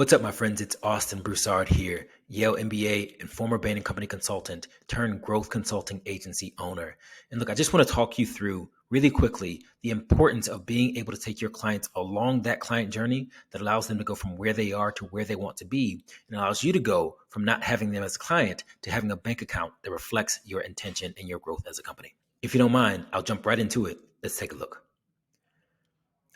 What's up, my friends? It's Austin Broussard here, Yale MBA and former Bain& Company consultant turned growth consulting agency owner. And look, I just want to talk you through really quickly the importance of being able to take your clients along that client journey that allows them to go from where they are to where they want to be, and allows you to go from not having them as a client to having a bank account that reflects your intention and your growth as a company. If you don't mind, I'll jump right into it. Let's take a look.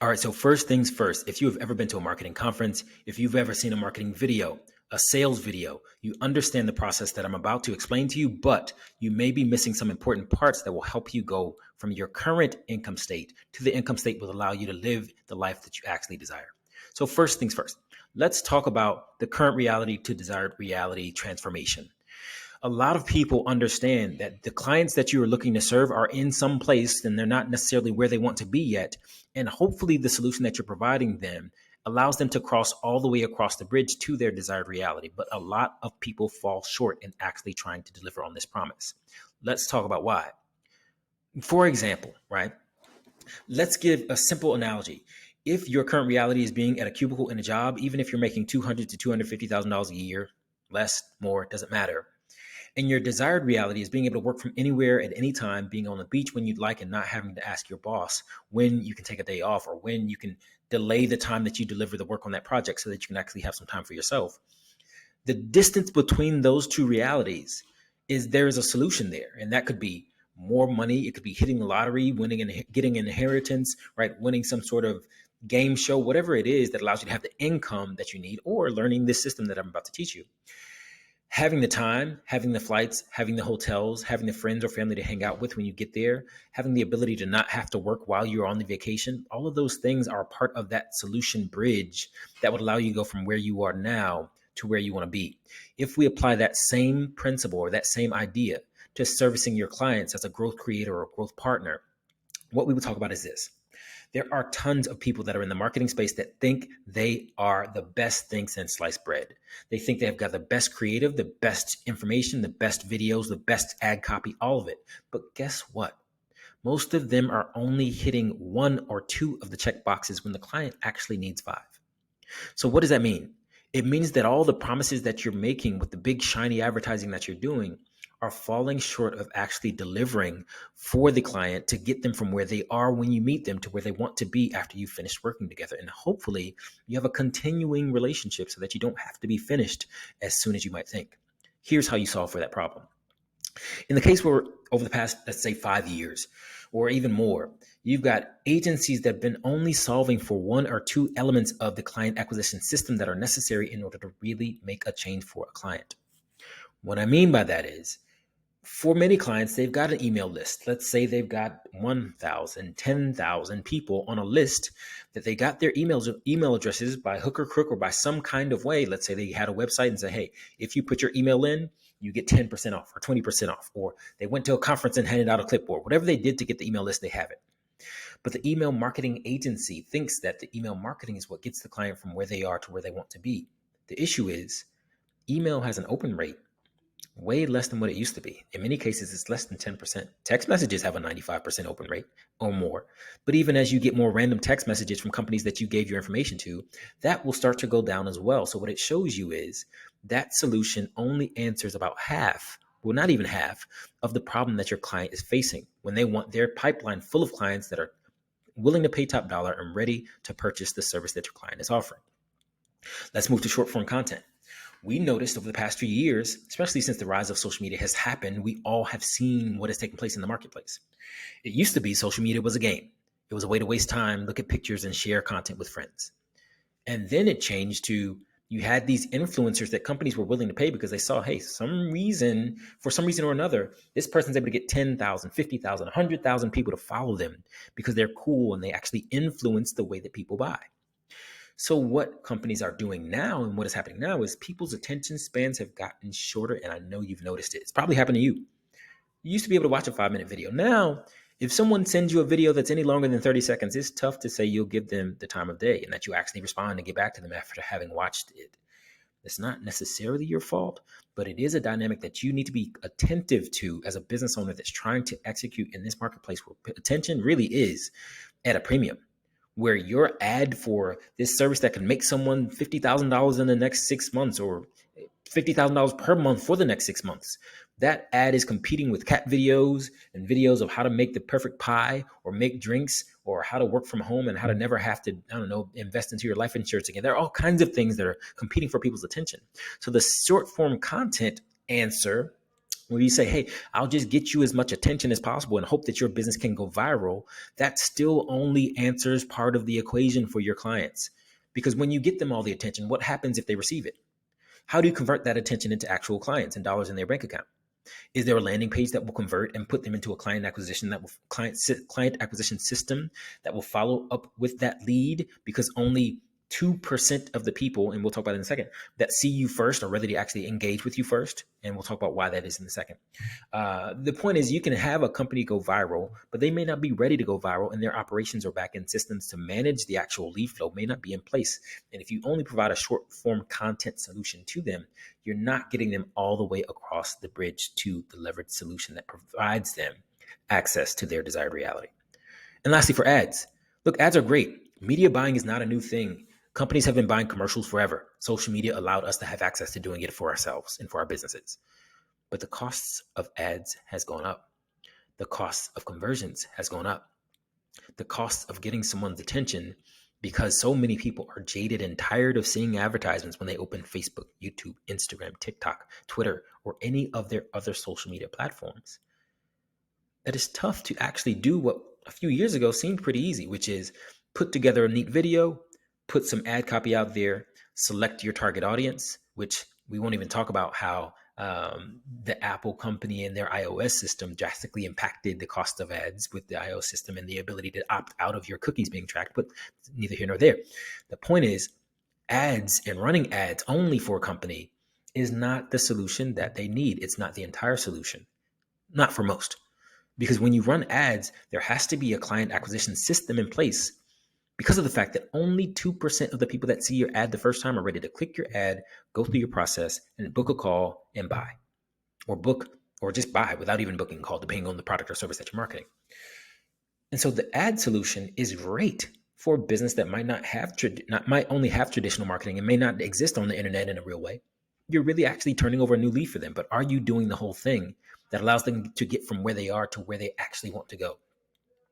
All right, so first things first, if you have ever been to a marketing conference, if you've ever seen a marketing video, a sales video, you understand the process that I'm about to explain to you, but you may be missing some important parts that will help you go from your current income state to the income state that will allow you to live the life that you actually desire. So first things first, let's talk about the current reality to desired reality transformation. A lot of people understand that the clients that you are looking to serve are in some place and they're not necessarily where they want to be yet. And hopefully the solution that you're providing them allows them to cross all the way across the bridge to their desired reality. But a lot of people fall short in actually trying to deliver on this promise. Let's talk about why. For example, right? Let's give a simple analogy. If your current reality is being at a cubicle in a job, even if you're making $200,000 to $250,000 a year, less, more, doesn't matter. And your desired reality is being able to work from anywhere at any time, being on the beach when you'd like and not having to ask your boss when you can take a day off or when you can delay the time that you deliver the work on that project so that you can actually have some time for yourself. The distance between those two realities is there is a solution there. And that could be more money. It could be hitting the lottery, winning and getting an inheritance, right? Winning some sort of game show, whatever it is that allows you to have the income that you need, or learning this system that I'm about to teach you. Having the time, having the flights, having the hotels, having the friends or family to hang out with when you get there, having the ability to not have to work while you're on the vacation, all of those things are part of that solution bridge that would allow you to go from where you are now to where you want to be. If we apply that same principle or that same idea to servicing your clients as a growth creator or growth partner, what we would talk about is this. There are tons of people that are in the marketing space that think they are the best thing since sliced bread. They think they've got the best creative, the best information, the best videos, the best ad copy, all of it. But guess what? Most of them are only hitting one or two of the check boxes when the client actually needs five. So what does that mean? It means that all the promises that you're making with the big shiny advertising that you're doing are falling short of actually delivering for the client to get them from where they are when you meet them to where they want to be after you finish working together. And hopefully you have a continuing relationship so that you don't have to be finished as soon as you might think. Here's how you solve for that problem. In the case where over the past, let's say 5 years or even more, you've got agencies that have been only solving for one or two elements of the client acquisition system that are necessary in order to really make a change for a client. What I mean by that is, for many clients, they've got an email list. Let's say they've got 1,000, 10,000 people on a list that they got their email addresses by hook or crook or by some kind of way. Let's say they had a website and say, hey, if you put your email in, you get 10% off or 20% off. Or they went to a conference and handed out a clipboard. Whatever they did to get the email list, they have it. But the email marketing agency thinks that the email marketing is what gets the client from where they are to where they want to be. The issue is email has an open rate way less than what it used to be. In many cases, it's less than 10%. Text messages have a 95% open rate or more. But even as you get more random text messages from companies that you gave your information to, that will start to go down as well. So what it shows you is that solution only answers about half, well, not even half, of the problem that your client is facing when they want their pipeline full of clients that are willing to pay top dollar and ready to purchase the service that your client is offering. Let's move to short form content. We noticed over the past few years, especially since the rise of social media has happened, we all have seen what has taken place in the marketplace. It used to be social media was a game. It was a way to waste time, look at pictures, and share content with friends. And then it changed to you had these influencers that companies were willing to pay because they saw, hey, for some reason or another, this person's able to get 10,000, 50,000, 100,000 people to follow them because they're cool and they actually influence the way that people buy. So what companies are doing now and what is happening now is people's attention spans have gotten shorter, and I know you've noticed it. It's probably happened to you. You used to be able to watch a 5-minute video. Now, if someone sends you a video that's any longer than 30 seconds, it's tough to say you'll give them the time of day and that you actually respond and get back to them after having watched it. It's not necessarily your fault, but it is a dynamic that you need to be attentive to as a business owner that's trying to execute in this marketplace where attention really is at a premium. where your ad for this service that can make someone $50,000 in the next 6 months or $50,000 per month for the next 6 months. That ad is competing with cat videos and videos of how to make the perfect pie or make drinks or how to work from home and how to never have to, I don't know, invest into your life insurance again. There are all kinds of things that are competing for people's attention. So the short form content answer, where you say, hey, I'll just get you as much attention as possible and hope that your business can go viral, that still only answers part of the equation for your clients. Because when you get them all the attention, what happens if they receive it? How do you convert that attention into actual clients and dollars in their bank account? Is there a landing page that will convert and put them into a client acquisition client acquisition system that will follow up with that lead? Because only 2% of the people, and we'll talk about it in a second, that see you first are ready to actually engage with you first. And we'll talk about why that is in a second. The point is, you can have a company go viral, but they may not be ready to go viral, and their operations or back-end systems to manage the actual lead flow may not be in place. And if you only provide a short form content solution to them, you're not getting them all the way across the bridge to the leveraged solution that provides them access to their desired reality. And lastly, for ads, look, ads are great. Media buying is not a new thing. Companies have been buying commercials forever. Social media allowed us to have access to doing it for ourselves and for our businesses. But the costs of ads has gone up. The cost of conversions has gone up. The cost of getting someone's attention, because so many people are jaded and tired of seeing advertisements when they open Facebook, YouTube, Instagram, TikTok, Twitter, or any of their other social media platforms, that it's tough to actually do what a few years ago seemed pretty easy, which is put together a neat video, put some ad copy out there, select your target audience, which we won't even talk about how the Apple company and their iOS system drastically impacted the cost of ads with the iOS system and the ability to opt out of your cookies being tracked, but neither here nor there. The point is, ads and running ads only for a company is not the solution that they need. It's not the entire solution, not for most. Because when you run ads, there has to be a client acquisition system in place, because of the fact that only 2% of the people that see your ad the first time are ready to click your ad, go through your process, and book a call and buy, or book, or just buy without even booking a call, depending on the product or service that you're marketing. And so the ad solution is great for a business that might only have traditional marketing and may not exist on the internet in a real way. You're really actually turning over a new leaf for them, but are you doing the whole thing that allows them to get from where they are to where they actually want to go?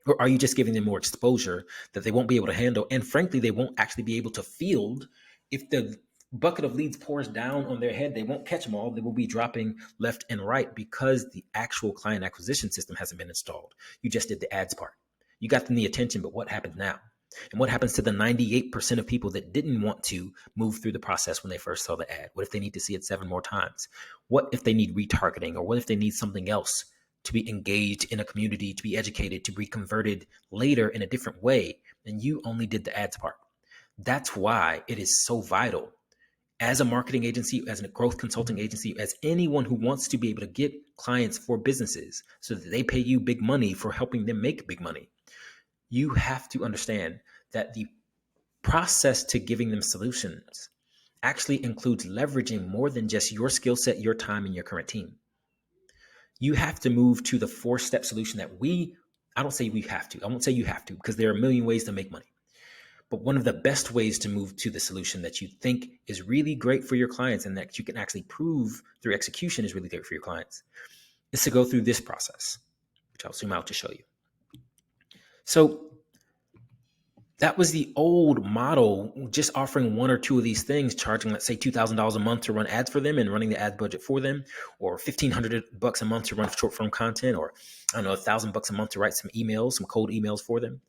Or are you just giving them more exposure that they won't be able to handle? And frankly, they won't actually be able to field. If the bucket of leads pours down on their head, they won't catch them all. They will be dropping left and right because the actual client acquisition system hasn't been installed. You just did the ads part. You got them the attention, but what happens now? And what happens to the 98% of people that didn't want to move through the process when they first saw the ad? What if they need to see it 7 more times? What if they need retargeting? Or what if they need something else to be engaged in a community, to be educated, to be converted later in a different way? And you only did the ads part. That's why it is so vital as a marketing agency, as a growth consulting agency, as anyone who wants to be able to get clients for businesses so that they pay you big money for helping them make big money. You have to understand that the process to giving them solutions actually includes leveraging more than just your skill set, your time, and your current team. You have to move to the 4-step solution that I don't say we have to. I won't say you have to, because there are a million ways to make money. But one of the best ways to move to the solution that you think is really great for your clients and that you can actually prove through execution is really great for your clients is to go through this process, which I'll zoom out to show you. So that was the old model, just offering 1 or 2 of these things, charging, let's say, $2,000 a month to run ads for them and running the ad budget for them, or $1,500 a month to run short form content, or I don't know, $1,000 a month to write some emails, some cold emails for them.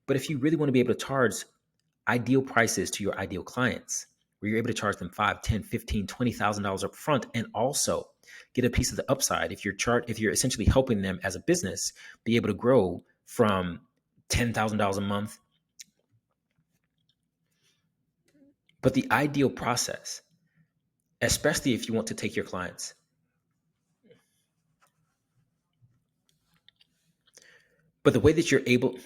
But if you really want to be able to charge ideal prices to your ideal clients, where you're able to charge them $5,000, $10,000, $15,000, $20,000 up front, and also get a piece of the upside if you're essentially helping them as a business be able to grow from $10,000 a month. But the ideal process, especially if you want to take your clients, but the way that you're able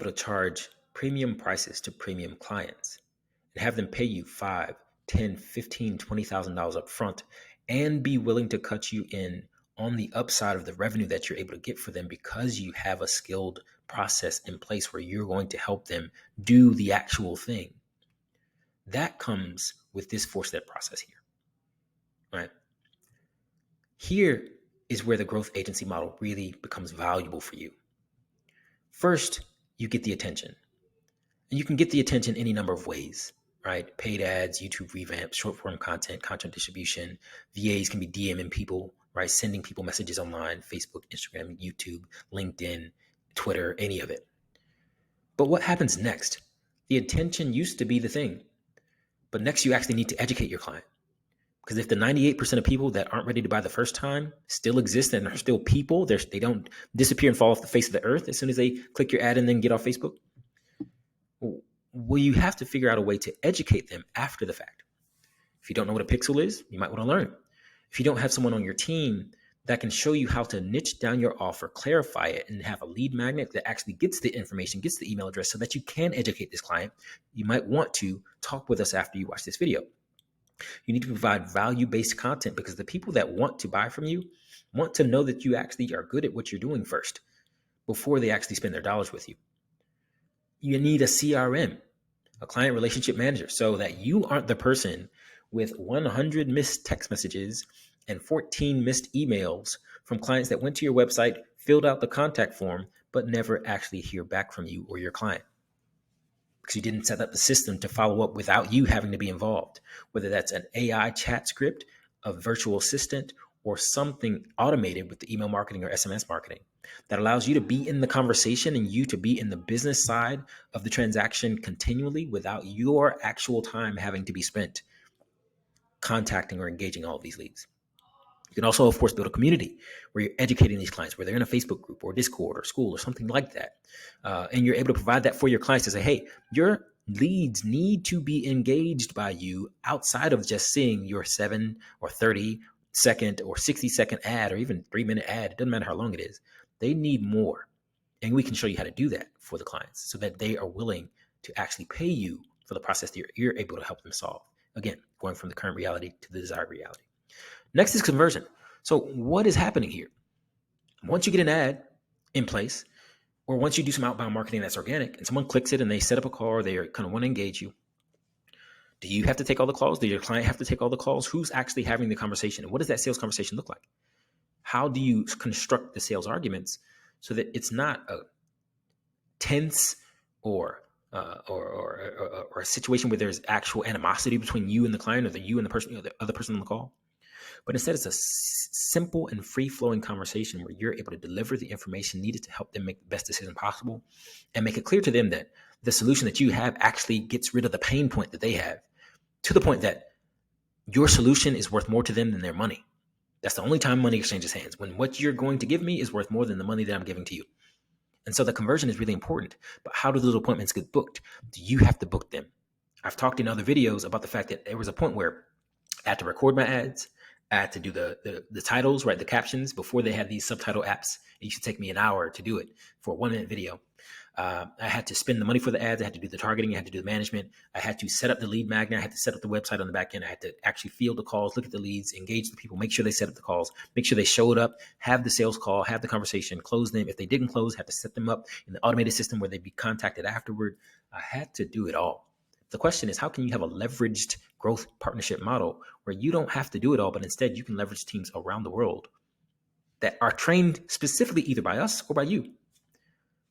to charge premium prices to premium clients and have them pay you $5,000, $10,000, $15,000, $20,000 up front and be willing to cut you in on the upside of the revenue that you're able to get for them because you have a skilled process in place where you're going to help them do the actual thing. That comes with this 4-step process here, right? Here is where the growth agency model really becomes valuable for you. First, you get the attention. And you can get the attention any number of ways, right? Paid ads, YouTube revamp, short form content, content distribution. VAs can be DMing people, right? Sending people messages online, Facebook, Instagram, YouTube, LinkedIn, Twitter, any of it. But what happens next? The attention used to be the thing. But next, you actually need to educate your client. Because if the 98% of people that aren't ready to buy the first time still exist and are still people, they don't disappear and fall off the face of the earth as soon as they click your ad and then get off Facebook. Well, you have to figure out a way to educate them after the fact. If you don't know what a pixel is, you might want to learn. If you don't have someone on your team that can show you how to niche down your offer, clarify it, and have a lead magnet that actually gets the information, gets the email address so that you can educate this client, you might want to talk with us after you watch this video. You need to provide value-based content because the people that want to buy from you want to know that you actually are good at what you're doing first before they actually spend their dollars with you. You need a CRM, a client relationship manager, so that you aren't the person with 100 missed text messages and 14 missed emails from clients that went to your website, filled out the contact form, but never actually hear back from you or your client. Because you didn't set up the system to follow up without you having to be involved, whether that's an AI chat script, a virtual assistant, or something automated with the email marketing or SMS marketing that allows you to be in the conversation and you to be in the business side of the transaction continually without your actual time having to be spent contacting or engaging all of these leads. You can also, of course, build a community where you're educating these clients, where they're in a Facebook group or Discord or school or something like that. And you're able to provide that for your clients to say, hey, your leads need to be engaged by you outside of just seeing your 7 or 30-second or 60-second ad or even 3-minute ad. It doesn't matter how long it is. They need more. And we can show you how to do that for the clients so that they are willing to actually pay you for the process that you're able to help them solve. Again, going from the current reality to the desired reality. Next is conversion. So what is happening here? Once you get an ad in place, or once you do some outbound marketing that's organic and someone clicks it and they set up a call or they kind of want to engage you, do you have to take all the calls? Do your client have to take all the calls? Who's actually having the conversation? And what does that sales conversation look like? How do you construct the sales arguments so that it's not a tense or a situation where there's actual animosity between you and the client or you and the other person on the call? But instead, it's a simple and free-flowing conversation where you're able to deliver the information needed to help them make the best decision possible and make it clear to them that the solution that you have actually gets rid of the pain point that they have, to the point that your solution is worth more to them than their money. That's the only time money exchanges hands, when what you're going to give me is worth more than the money that I'm giving to you. And so the conversion is really important. But how do those appointments get booked? Do you have to book them? I've talked in other videos about the fact that there was a point where I had to record my ads. I had to do the titles, right? The captions before they had these subtitle apps. It used to take me an hour to do it for a 1-minute video. I had to spend the money for the ads. I had to do the targeting. I had to do the management. I had to set up the lead magnet. I had to set up the website on the back end. I had to actually field the calls, look at the leads, engage the people, make sure they set up the calls, make sure they showed up, have the sales call, have the conversation, close them. If they didn't close, had to set them up in the automated system where they'd be contacted afterward. I had to do it all. The question is, how can you have a leveraged growth partnership model where you don't have to do it all, but instead you can leverage teams around the world that are trained specifically either by us or by you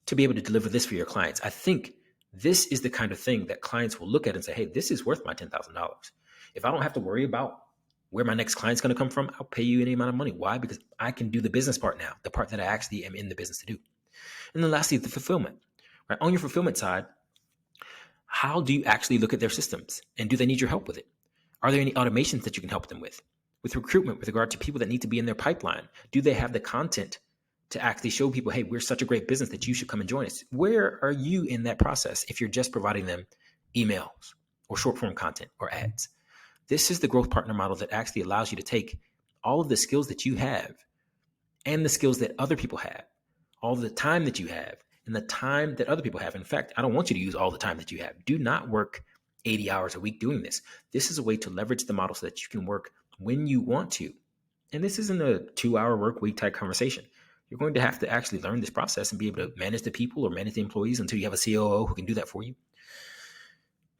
to be able to deliver this for your clients? I think this is the kind of thing that clients will look at and say, hey, this is worth my $10,000. If I don't have to worry about where my next client's going to come from, I'll pay you any amount of money. Why? Because I can do the business part now, the part that I actually am in the business to do. And then lastly, the fulfillment. Right? On your fulfillment side, how do you actually look at their systems? And do they need your help with it? Are there any automations that you can help them with? With recruitment, with regard to people that need to be in their pipeline, do they have the content to actually show people, hey, we're such a great business that you should come and join us? Where are you in that process if you're just providing them emails or short form content or ads? This is the growth partner model that actually allows you to take all of the skills that you have and the skills that other people have, all the time that you have, and the time that other people have. In fact, I don't want you to use all the time that you have. Do not work 80 hours a week doing this. This is a way to leverage the model so that you can work when you want to. And this isn't a 2-hour work week type conversation. You're going to have to actually learn this process and be able to manage the people or manage the employees until you have a COO who can do that for you.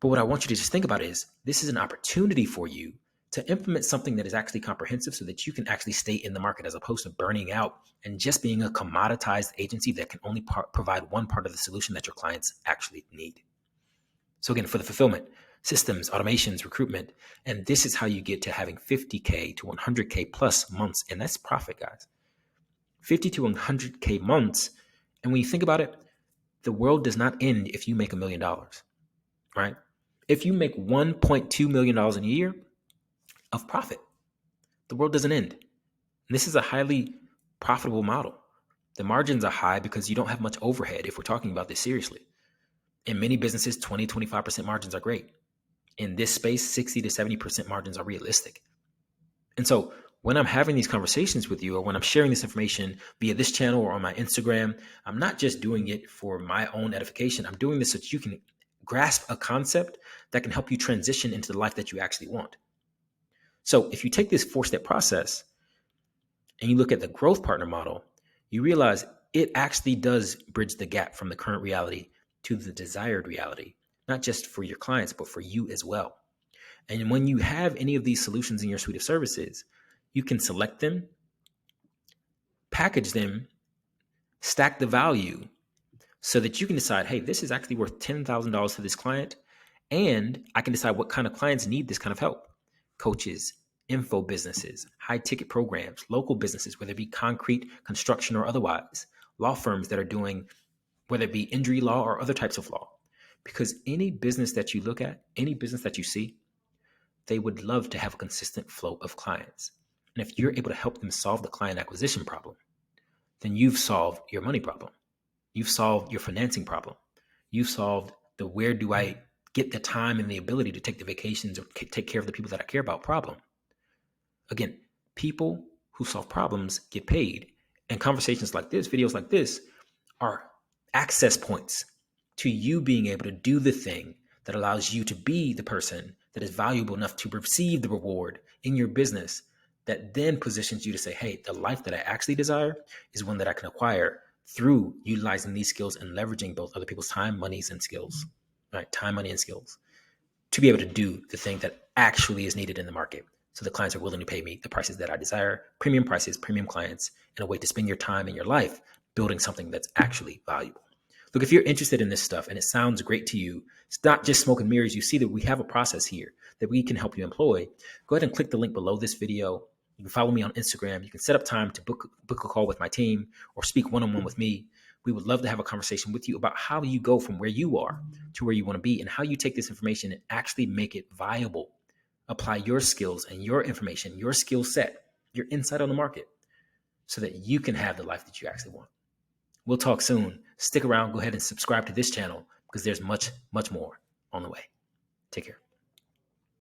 But what I want you to just think about is this is an opportunity for you to implement something that is actually comprehensive so that you can actually stay in the market as opposed to burning out and just being a commoditized agency that can only provide one part of the solution that your clients actually need. So again, for the fulfillment, systems, automations, recruitment, and this is how you get to having 50K to 100K plus months. And that's profit, guys. 50 to 100K months. And when you think about it, the world does not end if you make $1 million, right? If you make $1.2 million in a year of profit, the world doesn't end. And this is a highly profitable model. The margins are high because you don't have much overhead if we're talking about this seriously. In many businesses, 20, 25% margins are great. In this space, 60 to 70% margins are realistic. And so when I'm having these conversations with you or when I'm sharing this information via this channel or on my Instagram, I'm not just doing it for my own edification. I'm doing this so that you can grasp a concept that can help you transition into the life that you actually want. So if you take this 4-step process and you look at the growth partner model, you realize it actually does bridge the gap from the current reality to the desired reality, not just for your clients, but for you as well. And when you have any of these solutions in your suite of services, you can select them, package them, stack the value so that you can decide, hey, this is actually worth $10,000 to this client. And I can decide what kind of clients need this kind of help. Coaches, info businesses, high ticket programs, local businesses, whether it be concrete, construction, or otherwise, law firms that are doing, whether it be injury law or other types of law. Because any business that you look at, any business that you see, they would love to have a consistent flow of clients. And if you're able to help them solve the client acquisition problem, then you've solved your money problem. You've solved your financing problem. You've solved the where do I get the time and the ability to take the vacations or take care of the people that I care about problem. Again, people who solve problems get paid. And conversations like this, videos like this, are access points to you being able to do the thing that allows you to be the person that is valuable enough to receive the reward in your business that then positions you to say, hey, the life that I actually desire is one that I can acquire through utilizing these skills and leveraging both other people's time, monies, and skills, right? Time, money, and skills to be able to do the thing that actually is needed in the market. So the clients are willing to pay me the prices that I desire, premium prices, premium clients, and a way to spend your time and your life building something that's actually valuable. Look, if you're interested in this stuff and it sounds great to you, it's not just smoke and mirrors. You see that we have a process here that we can help you employ. Go ahead and click the link below this video. You can follow me on Instagram. You can set up time to book a call with my team or speak one-on-one with me. We would love to have a conversation with you about how you go from where you are to where you want to be and how you take this information and actually make it viable. Apply your skills and your information, your skill set, your insight on the market so that you can have the life that you actually want. We'll talk soon. Stick around. Go ahead and subscribe to this channel because there's much, much more on the way. Take care.